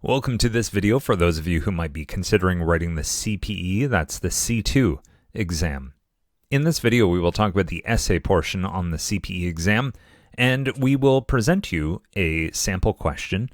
Welcome to this video for those of you who might be considering writing the CPE, that's the C2 exam. In this video, we will talk about the essay portion on the CPE exam, and we will present you a sample question.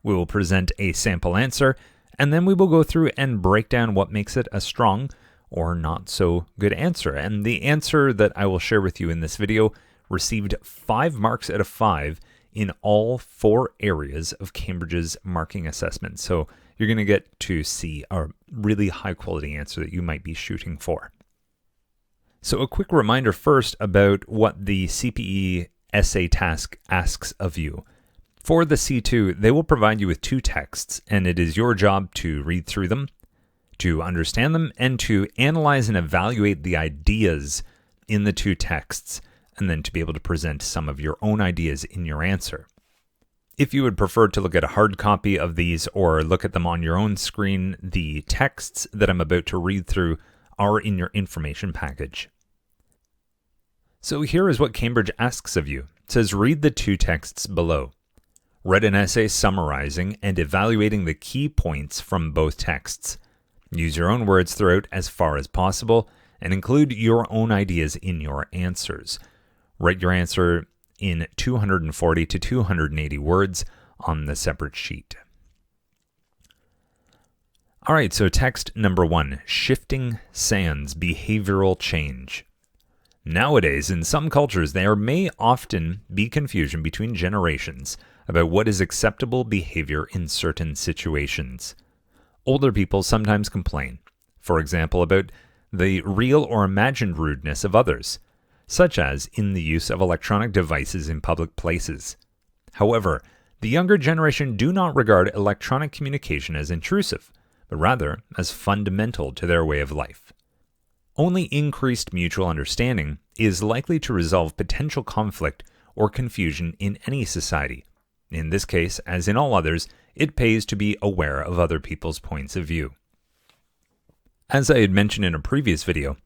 We will present a sample answer, and then we will go through and break down what makes it a strong or not so good answer. And the answer that I will share with you in this video received 5 marks out of 5 in all 4 areas of Cambridge's marking assessment. So you're going to get to see a really high quality answer that you might be shooting for. So a quick reminder first about what the CPE essay task asks of you. For the C2, they will provide you with 2 texts, and it is your job to read through them, to understand them, and to analyze and evaluate the ideas in the 2 texts, and then to be able to present some of your own ideas in your answer. If you would prefer to look at a hard copy of these or look at them on your own screen, the texts that I'm about to read through are in your information package. So here is what Cambridge asks of you. It says, read the 2 texts below. Write an essay summarizing and evaluating the key points from both texts. Use your own words throughout as far as possible, and include your own ideas in your answers. Write your answer in 240 to 280 words on the separate sheet. All right, so text number 1, shifting sands, behavioral change. Nowadays, in some cultures, there may often be confusion between generations about what is acceptable behavior in certain situations. Older people sometimes complain, for example, about the real or imagined rudeness of others, such as in the use of electronic devices in public places. However, the younger generation do not regard electronic communication as intrusive, but rather as fundamental to their way of life. Only increased mutual understanding is likely to resolve potential conflict or confusion in any society. In this case, as in all others, it pays to be aware of other people's points of view. As I had mentioned in a previous video,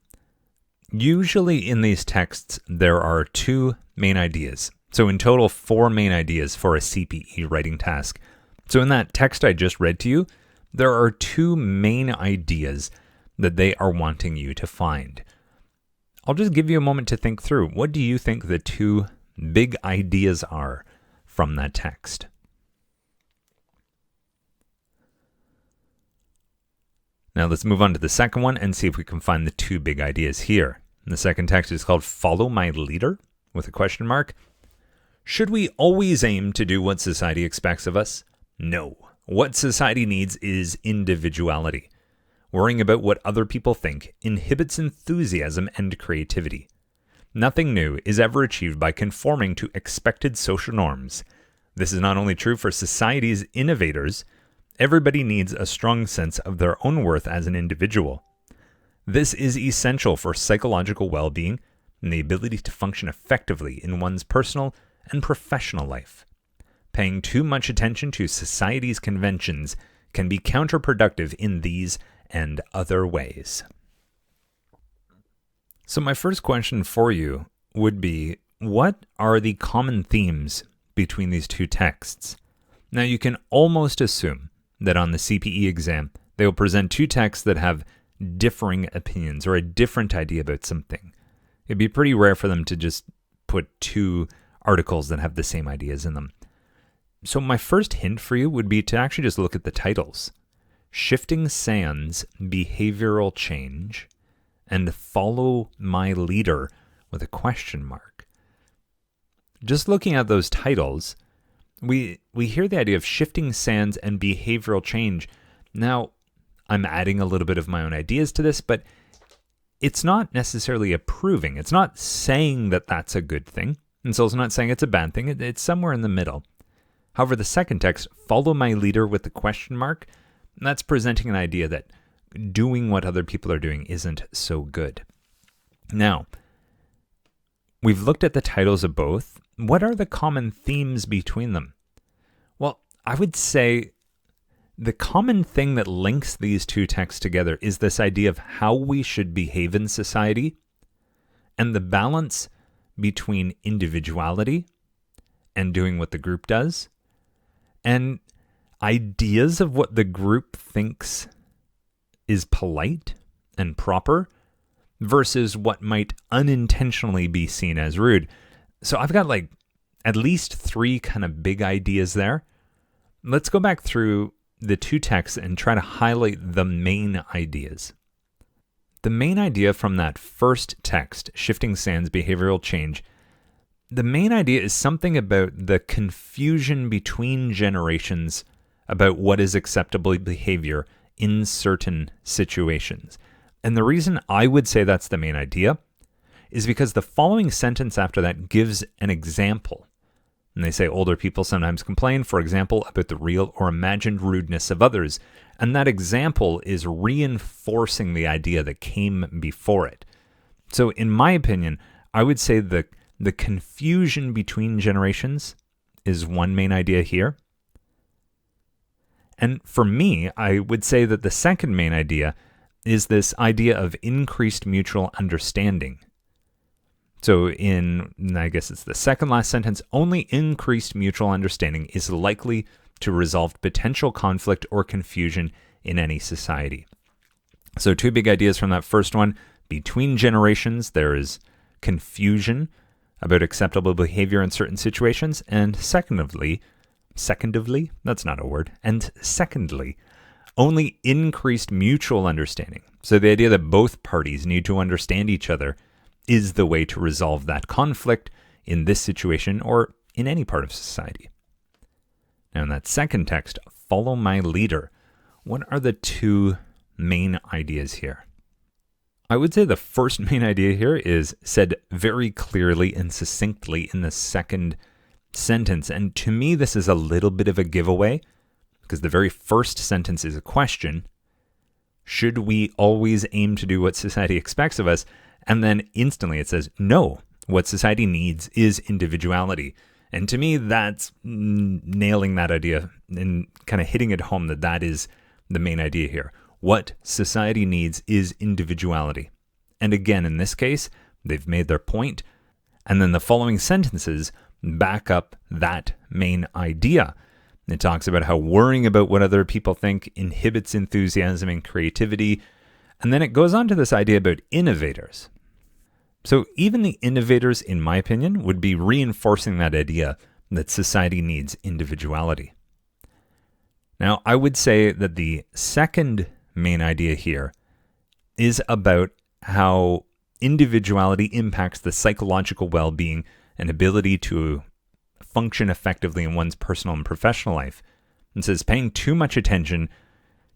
usually in these texts, there are 2 main ideas. So in total, 4 main ideas for a CPE writing task. So in that text I just read to you, there are 2 main ideas that they are wanting you to find. I'll just give you a moment to think through. What do you think the 2 big ideas are from that text? Now let's move on to the second one and see if we can find the 2 big ideas here. The second text is called Follow My Leader, with a question mark. Should we always aim to do what society expects of us? No. What society needs is individuality. Worrying about what other people think inhibits enthusiasm and creativity. Nothing new is ever achieved by conforming to expected social norms. This is not only true for society's innovators. Everybody needs a strong sense of their own worth as an individual. This is essential for psychological well-being and the ability to function effectively in one's personal and professional life. Paying too much attention to society's conventions can be counterproductive in these and other ways. So my first question for you would be, what are the common themes between these 2 texts? Now you can almost assume that on the CPE exam, they will present 2 texts that have differing opinions or a different idea about something. It'd be pretty rare for them to just put 2 articles that have the same ideas in them. So my first hint for you would be to actually just look at the titles. Shifting Sands, Behavioral Change, and Follow My Leader, with a question mark. Just looking at those titles, we hear the idea of shifting sands and behavioral change. Now, I'm adding a little bit of my own ideas to this, but it's not necessarily approving. It's not saying that that's a good thing, and so it's not saying it's a bad thing. It's somewhere in the middle. However, the second text, Follow My Leader with the question mark, that's presenting an idea that doing what other people are doing isn't so good. Now, we've looked at the titles of both. What are the common themes between them? Well, I would say the common thing that links these 2 texts together is this idea of how we should behave in society and the balance between individuality and doing what the group does. And ideas of what the group thinks is polite and proper versus what might unintentionally be seen as rude. So I've got like at least 3 kind of big ideas there. Let's go back through the 2 texts and try to highlight the main ideas. The main idea from that first text, Shifting Sands Behavioral Change, the main idea is something about the confusion between generations about what is acceptable behavior in certain situations. And the reason I would say that's the main idea is because the following sentence after that gives an example. And they say older people sometimes complain, for example, about the real or imagined rudeness of others. And that example is reinforcing the idea that came before it. So in my opinion, I would say the confusion between generations is one main idea here. And for me, I would say that the second main idea is this idea of increased mutual understanding. So I guess it's the second last sentence, only increased mutual understanding is likely to resolve potential conflict or confusion in any society. So 2 big ideas from that first one. Between generations, there is confusion about acceptable behavior in certain situations. And secondly, that's not a word. And secondly, only increased mutual understanding. So the idea that both parties need to understand each other is the way to resolve that conflict in this situation or in any part of society. Now in that second text, follow my leader. What are the 2 main ideas here? I would say the first main idea here is said very clearly and succinctly in the second sentence. And to me, this is a little bit of a giveaway because the very first sentence is a question. Should we always aim to do what society expects of us? And then instantly it says, no, what society needs is individuality. And to me, that's nailing that idea and kind of hitting it home that is the main idea here. What society needs is individuality. And again, in this case, they've made their point. And then the following sentences back up that main idea. It talks about how worrying about what other people think inhibits enthusiasm and creativity. And then it goes on to this idea about innovators. So even the innovators, in my opinion, would be reinforcing that idea that society needs individuality. Now, I would say that the second main idea here is about how individuality impacts the psychological well-being and ability to function effectively in one's personal and professional life. It says paying too much attention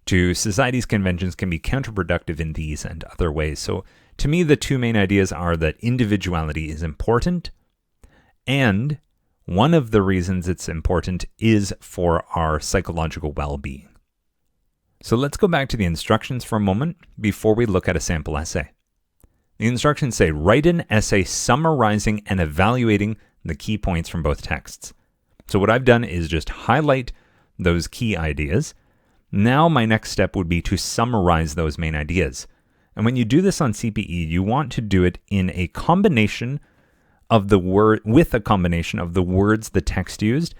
to society's conventions can be counterproductive in these and other ways. So to me, the 2 main ideas are that individuality is important, and one of the reasons it's important is for our psychological well-being. So let's go back to the instructions for a moment before we look at a sample essay. The instructions say, write an essay summarizing and evaluating the key points from both texts. So what I've done is just highlight those key ideas. Now my next step would be to summarize those main ideas. And when you do this on CPE, you want to do it in a combination of the words the text used,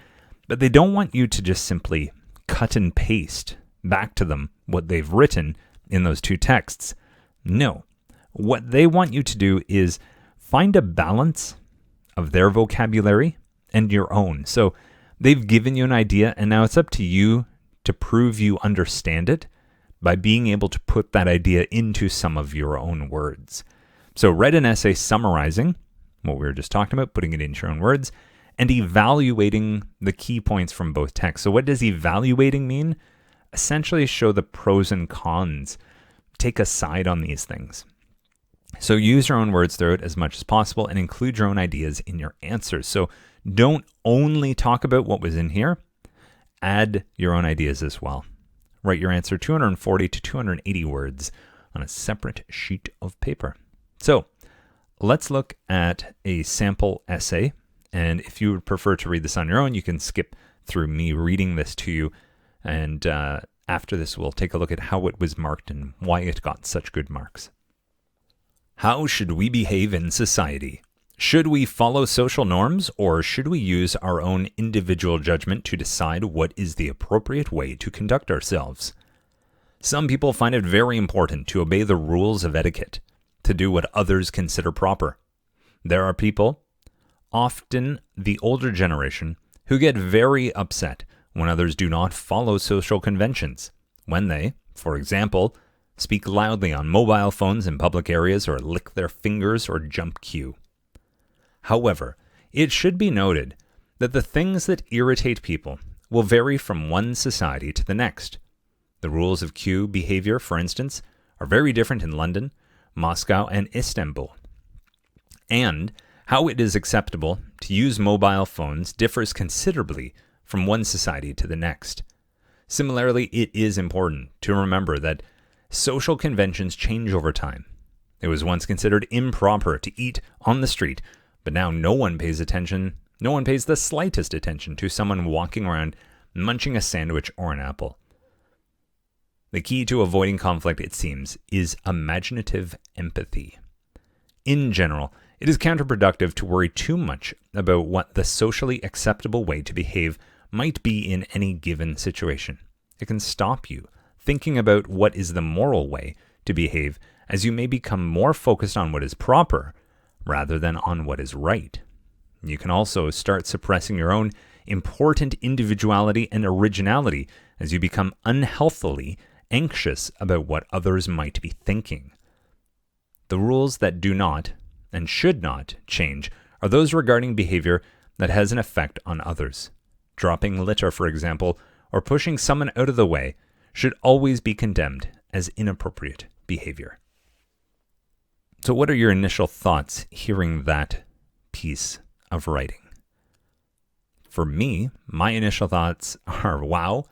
but they don't want you to just simply cut and paste back to them what they've written in those 2 texts. No. What they want you to do is find a balance of their vocabulary and your own. So they've given you an idea, and now it's up to you to prove you understand it by being able to put that idea into some of your own words. So write an essay summarizing what we were just talking about, putting it into your own words, and evaluating the key points from both texts. So what does evaluating mean? Essentially show the pros and cons. Take a side on these things. So use your own words through it as much as possible and include your own ideas in your answers. So don't only talk about what was in here, add your own ideas as well. Write your answer 240 to 280 words on a separate sheet of paper. So let's look at a sample essay. And if you would prefer to read this on your own, you can skip through me reading this to you. And after this, we'll take a look at how it was marked and why it got such good marks. How should we behave in society? Should we follow social norms, or should we use our own individual judgment to decide what is the appropriate way to conduct ourselves? Some people find it very important to obey the rules of etiquette, to do what others consider proper. There are people, often the older generation, who get very upset when others do not follow social conventions, when they, for example, speak loudly on mobile phones in public areas or lick their fingers or jump queue. However, it should be noted that the things that irritate people will vary from one society to the next. The rules of queue behavior, for instance, are very different in London, Moscow, and Istanbul. And how it is acceptable to use mobile phones differs considerably from one society to the next. Similarly, it is important to remember that social conventions change over time. It was once considered improper to eat on the street, but now no one pays the slightest attention to someone walking around munching a sandwich or an apple. The key to avoiding conflict, it seems, is imaginative empathy. In general, it is counterproductive to worry too much about what the socially acceptable way to behave might be in any given situation. It can stop you thinking about what is the moral way to behave, as you may become more focused on what is proper rather than on what is right. You can also start suppressing your own important individuality and originality as you become unhealthily anxious about what others might be thinking. The rules that do not and should not change are those regarding behavior that has an effect on others. Dropping litter, for example, or pushing someone out of the way should always be condemned as inappropriate behavior. So what are your initial thoughts hearing that piece of writing? For me, my initial thoughts are, wow,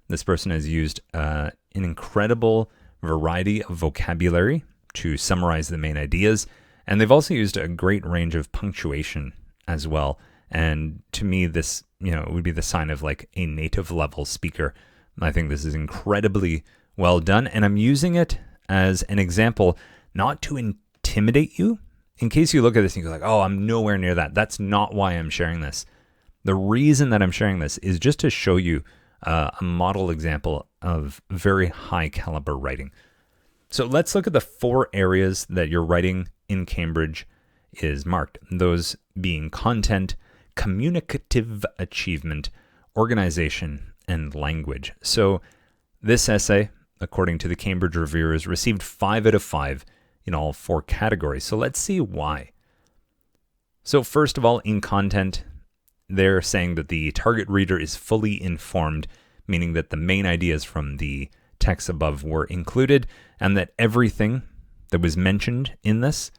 this person has used an incredible variety of vocabulary to summarize the main ideas, and they've also used a great range of punctuation as well. And to me, this, would be the sign of like a native level speaker. I think this is incredibly well done, and I'm using it as an example, not to intimidate you. In case you look at this and you're like, oh, I'm nowhere near that. That's not why I'm sharing this. The reason that I'm sharing this is just to show you a model example of very high caliber writing. So let's look at the 4 areas that your writing in Cambridge is marked. Those being content, communicative achievement, organization, and language. So this essay, according to the Cambridge reviewers, received 5 out of 5 in all 4 categories. So let's see why. So first of all, in content, they're saying that the target reader is fully informed, meaning that the main ideas from the text above were included, and that everything that was mentioned in this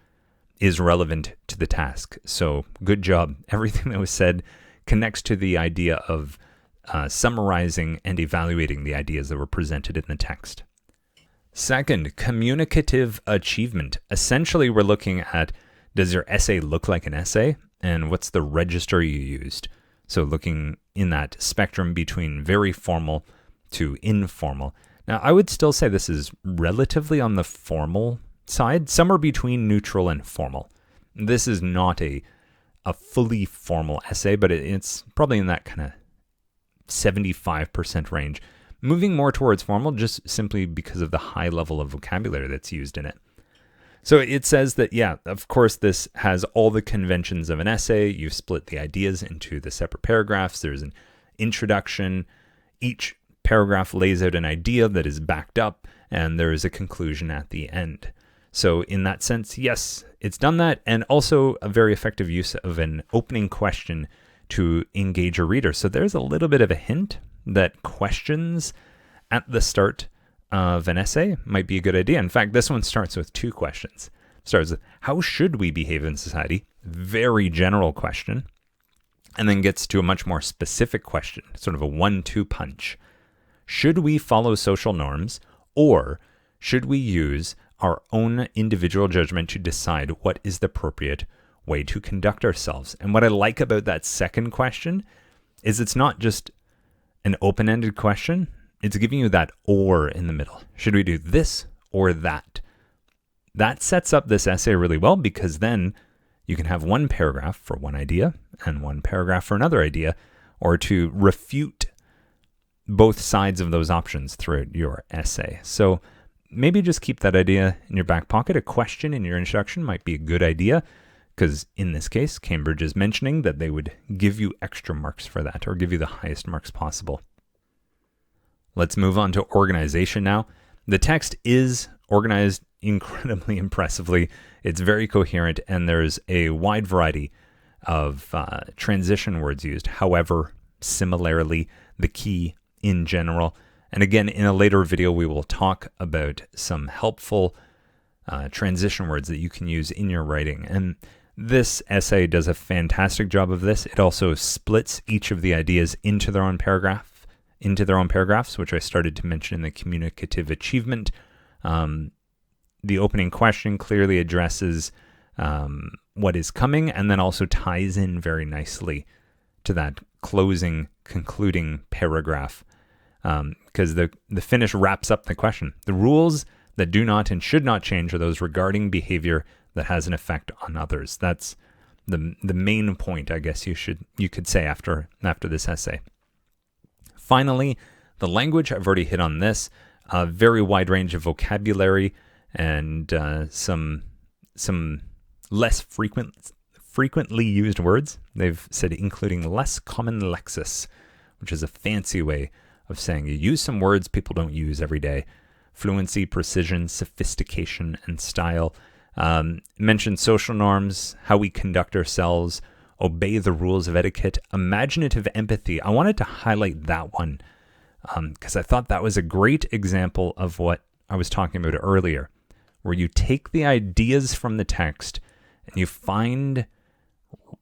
is relevant to the task. So good job. Everything that was said connects to the idea of summarizing and evaluating the ideas that were presented in the text. Second, communicative achievement. Essentially, we're looking at, does your essay look like an essay? And what's the register you used? So looking in that spectrum between very formal to informal. Now, I would still say this is relatively on the formal side, somewhere between neutral and formal. This is not a fully formal essay, but it's probably in that kind of 75% range, moving more towards formal just simply because of the high level of vocabulary that's used in it. So it says that, yeah, of course, this has all the conventions of an essay. You've split the ideas into the separate paragraphs. There's an introduction. Each paragraph lays out an idea that is backed up, and there is a conclusion at the end. So in that sense, yes, it's done that, and also a very effective use of an opening question to engage a reader. So there's a little bit of a hint that questions at the start of an essay might be a good idea. In fact, this one starts with 2 questions. Starts with, how should we behave in society? Very general question. And then gets to a much more specific question, sort of a 1-2 punch. Should we follow social norms, or should we use our own individual judgment to decide what is the appropriate way to conduct ourselves? And what I like about that second question is it's not just an open-ended question. It's giving you that or in the middle. Should we do this or that? That sets up this essay really well, because then You can have one paragraph for one idea and one paragraph for another idea, or to refute both sides of those options throughout your essay. So maybe just keep that idea in your back pocket. A question in your introduction might be a good idea, because in this case, Cambridge is mentioning that they would give you extra marks for that, or give you the highest marks possible. Let's move on to organization now. The text is organized incredibly impressively. It's very coherent, and there's a wide variety of transition words used. However, similarly, the key in general. And again, in a later video, we will talk about some helpful transition words that you can use in your writing. And this essay does a fantastic job of this. It also splits each of the ideas into their own paragraphs, which I started to mention in the communicative achievement. The opening question clearly addresses what is coming, and then also ties in very nicely to that concluding paragraph, because the finish wraps up the question. The rules that do not and should not change are those regarding behavior that has an effect on others. That's the main point, I guess you could say after this essay. Finally, the language, I've already hit on this. A very wide range of vocabulary and some less frequently used words. They've said including less common lexis, which is a fancy way of saying you use some words people don't use every day. Fluency, precision, sophistication, and style. Mention social norms, how we conduct ourselves, obey the rules of etiquette, imaginative empathy. I wanted to highlight that one because I thought that was a great example of what I was talking about earlier, where you take the ideas from the text and you find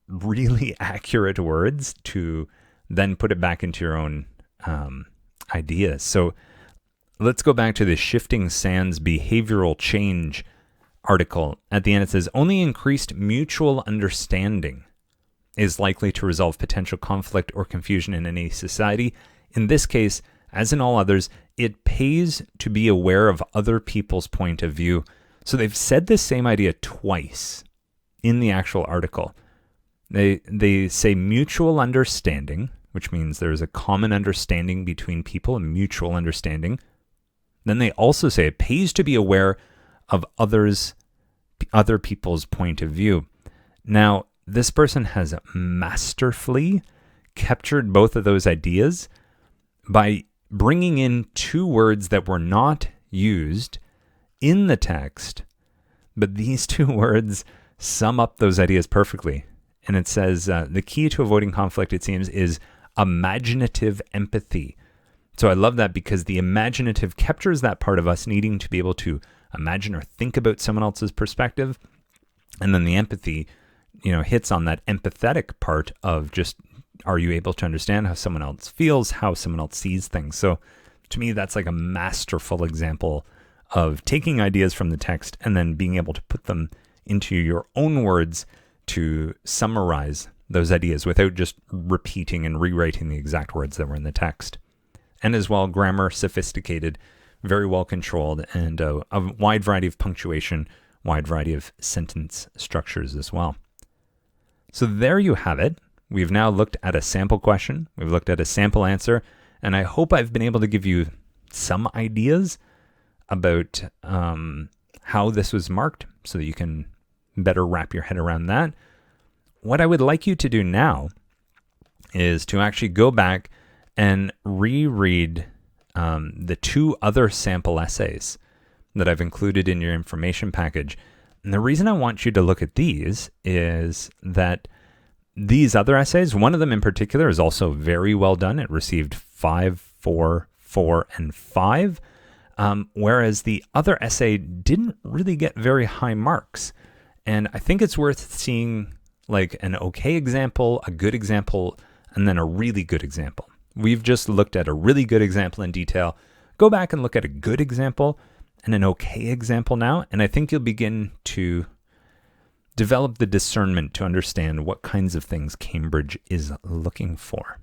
really accurate words to then put it back into your own ideas. So let's go back to the Shifting Sands behavioral change article. At the end, it says, only increased mutual understanding is likely to resolve potential conflict or confusion in any society. In this case, as in all others, it pays to be aware of other people's point of view. So they've said the same idea twice in the actual article. They say mutual understanding, which means there's a common understanding between people, a mutual understanding. Then they also say it pays to be aware of other people's point of view. Now, this person has masterfully captured both of those ideas by bringing in two words that were not used in the text, but these two words sum up those ideas perfectly. And it says, the key to avoiding conflict, it seems, is imaginative empathy. So I love that because the imaginative captures that part of us needing to be able to imagine or think about someone else's perspective. And then the empathy, hits on that empathetic part of just, are you able to understand how someone else feels, how someone else sees things? So to me, that's like a masterful example of taking ideas from the text and then being able to put them into your own words to summarize those ideas without just repeating and rewriting the exact words that were in the text. And as well, grammar, sophisticated, very well controlled, and a wide variety of punctuation, wide variety of sentence structures as well. So there you have it. We've now looked at a sample question. We've looked at a sample answer, and I hope I've been able to give you some ideas about how this was marked so that you can better wrap your head around that. What I would like you to do now is to actually go back and reread the two other sample essays that I've included in your information package. And the reason I want you to look at these is that these other essays, one of them in particular, is also very well done. It received 5, 4, 4, and 5, whereas the other essay didn't really get very high marks. And I think it's worth seeing like an okay example, a good example, and then a really good example. We've just looked at a really good example in detail. Go back and look at a good example and an okay example now, and I think you'll begin to develop the discernment to understand what kinds of things Cambridge is looking for.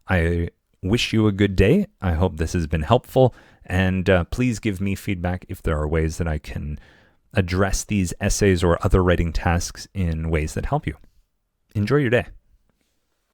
I wish you a good day. I hope this has been helpful, and please give me feedback if there are ways that I can address these essays or other writing tasks in ways that help you. Enjoy your day.